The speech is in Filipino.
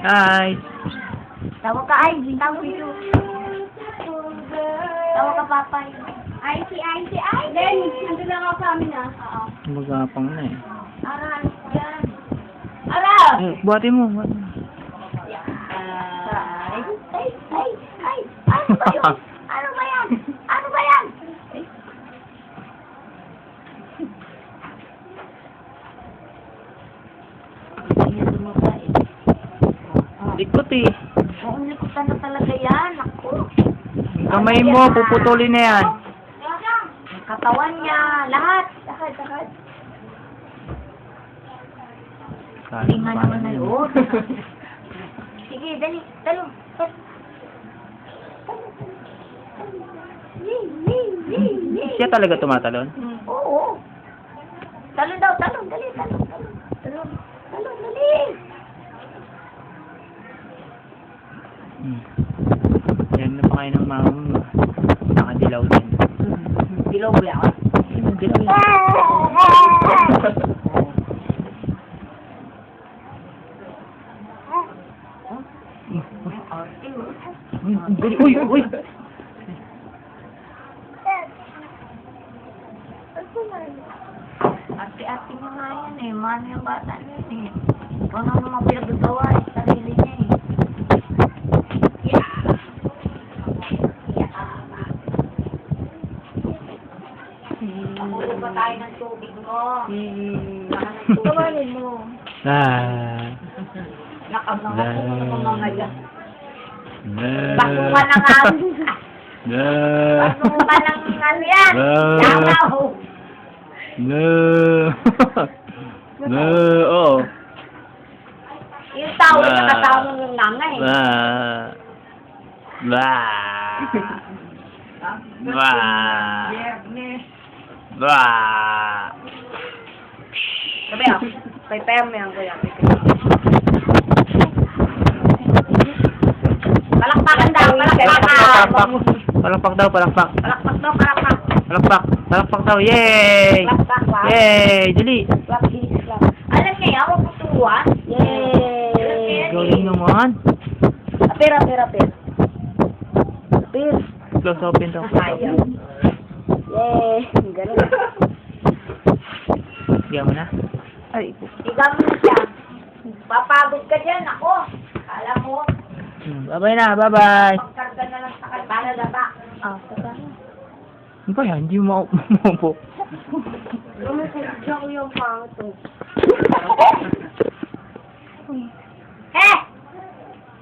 Hi. Tawa ka, ay. Tawa dito. Tawa ka, papay. Ay, si ay. Then, nandun lang ako sa amin, ah. Oo. Magapang na eh. Ara, yan. Ara! Buhati mo. Buhati mo. Ay. Ano ba yun? Ano ba yan? Ano ba yan? Likot eh. Ang likutan na talaga yan. Ako. Ang kamay mo, puputulin na yan. Ang katawan niya. Lahat. Tingnan naman na yun. Sige, dali. Talong. Siya talaga tumatalon? Oo. Talon daw. Talon. Dali. Talon, dali. Yan na pa kayo ng mama mo. Nakadilaw din. Dilaw ba yan? Dilaw yan. Uy! Ate-ate niya nga yan eh. Mano yung bata niya eh. Kung ano naman pinagagawa eh. Sarili niya eh. Pakulo pa tayo ng tubig mo. Tawanin mo. Nakabangako mo ng mga yan. Basuka na nga. Basuka ng ano yan. Yamaw. Oo. Yung tao na kasama ng nangay. Sabi ako, paypayam mo yan kuya. Palakpakan daw, palakpakan. Palakpak daw. Palakpak daw. Yay! Palakpak, wow. Yay! Dali! Alam niya, ako putuwan. Yay! Galing naman. Apir. Close open daw. Ayaw. Yay! Ganun. Bigyan mo na. Ay, Higa mo na siya. Papagod ka dyan, ako. Kala mo, bye-bye na. Bye-bye. pagkarga na lang sa kalbana na ba? Saka. Ano ba yan? Hindi mo maupo. Ano sa yung pangto?